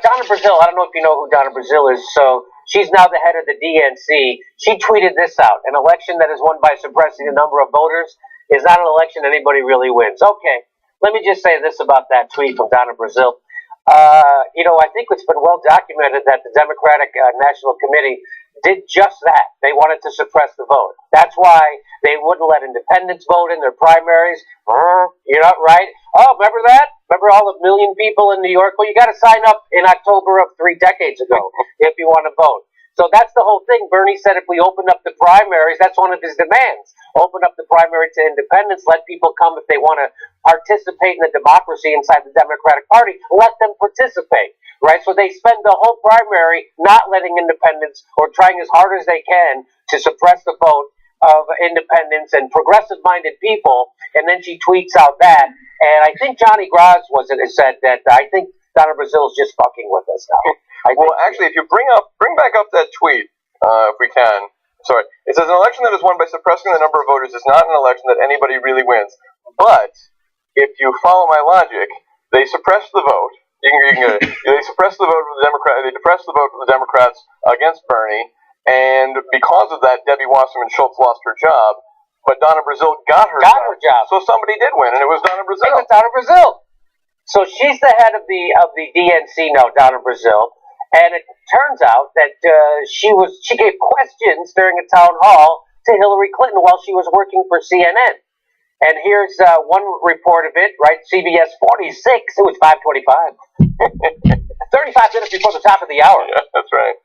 Donna Brazile, I don't know if you know who Donna Brazile is, so she's now the head of the DNC. She tweeted this out: an election that is won by suppressing the number of voters is not an election anybody really wins. Okay, let me just say this about that tweet from Donna Brazile. I think it's been well documented that the Democratic National Committee did just that. They wanted to suppress the vote. That's why they wouldn't let independents vote in their primaries. You're not right. Oh, remember that? Remember all the million people in New York? Well, you got to sign up in October of 3 decades ago if you want to vote. So that's the whole thing. Bernie said if we open up the primaries, that's one of his demands. Open up the primary to independents, let people come if they want to participate in the democracy inside the Democratic Party, let them participate, right? So they spend the whole primary not letting independents or trying as hard as they can to suppress the vote of independents and progressive-minded people, and then she tweets out that, and I think Johnny Graz said that I think Donna Brazile is just fucking with us now. Well, actually, if you bring back up that tweet, if we can. Sorry. It says an election that is won by suppressing the number of voters is not an election that anybody really wins. But if you follow my logic, they suppress the vote. They suppress the vote for the Democrats. They depress the vote for the Democrats against Bernie, and because of that, Debbie Wasserman Schultz lost her job. But Donna Brazile got her job. So somebody did win, and it was Donna Brazile. It was Donna Brazile. So she's the head of the DNC now, Donna Brazile. And it turns out that she gave questions during a town hall to Hillary Clinton while she was working for CNN. And here's one report of it, right? CBS 46. It was 5:25. 35 minutes before the top of the hour. Yeah, that's right.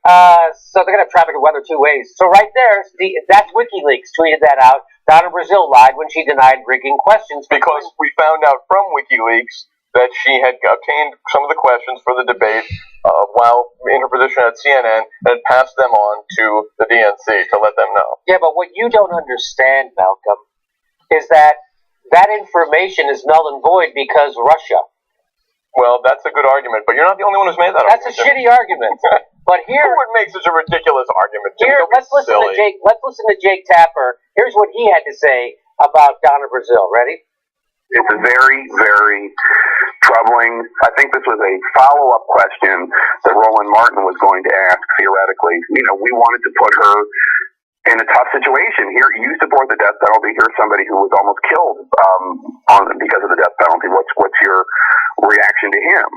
So they're going to have traffic and weather 2 ways. So right there, that's WikiLeaks tweeted that out. Donna Brazile lied when she denied rigging questions. Because we found out from WikiLeaks that she had obtained some of the questions for the debate while in her position at CNN and passed them on to the DNC to let them know. Yeah, but what you don't understand, Malcolm, is that information is null and void because Russia. Well, that's a good argument, but you're not the only one who's made that argument. That's a shitty argument. But here, who would make such a ridiculous argument? Here, let's listen to Jake Tapper. Here's what he had to say about Donna Brazile. Ready? It's very, very troubling. I think this was a follow-up question that Roland Martin was going to ask, theoretically. We wanted to put her in a tough situation. Here, you support the death penalty. Here's somebody who was almost killed because of the death penalty. What's your reaction to him?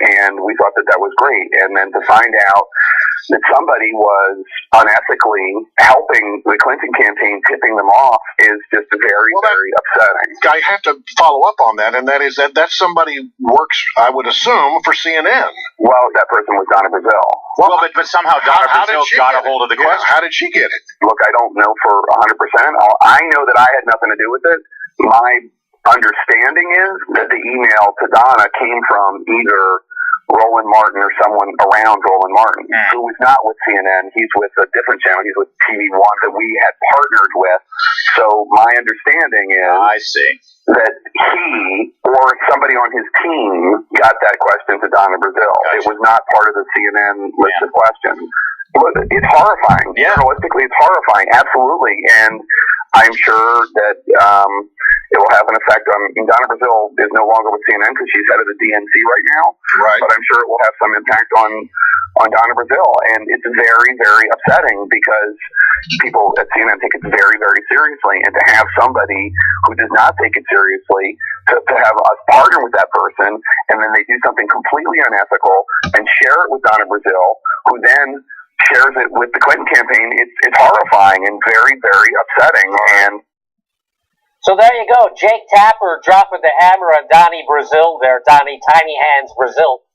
And we thought that was great. And then to find out that somebody was unethically helping the Clinton campaign, tipping them off, is just very, very upsetting. I have to follow up on that, and that is that somebody works, I would assume, for CNN. Well, that person was Donna Brazile. Well, but somehow Donna Brazile got a hold of the question. How did she get it? Look, I don't know for 100%. I know that I had nothing to do with it. My understanding is that the email to Donna came from either Roland Martin or someone around Roland Martin, who was not with CNN. He's with a different channel. He's with TV One that we had partnered with. So my understanding is that he or somebody on his team got that question to Donna Brazile. Gotcha. It was not part of the CNN list of questions. It's horrifying. Yeah. Journalistically, it's horrifying. Absolutely. And I'm sure that it will have an effect on Donna Brazile is no longer with CNN because she's head of the DNC right now. Right. But I'm sure it will have some impact on Donna Brazile. And it's very, very upsetting because people at CNN take it very, very seriously. And to have somebody who does not take it seriously, to have us partner with that person, and then they do something completely unethical and share it with Donna Brazile, who then shares it with the Clinton campaign, it's horrifying and very, very upsetting. And so there you go. Jake Tapper dropping the hammer on Donnie Brazile there, Donnie Tiny Hands Brazile.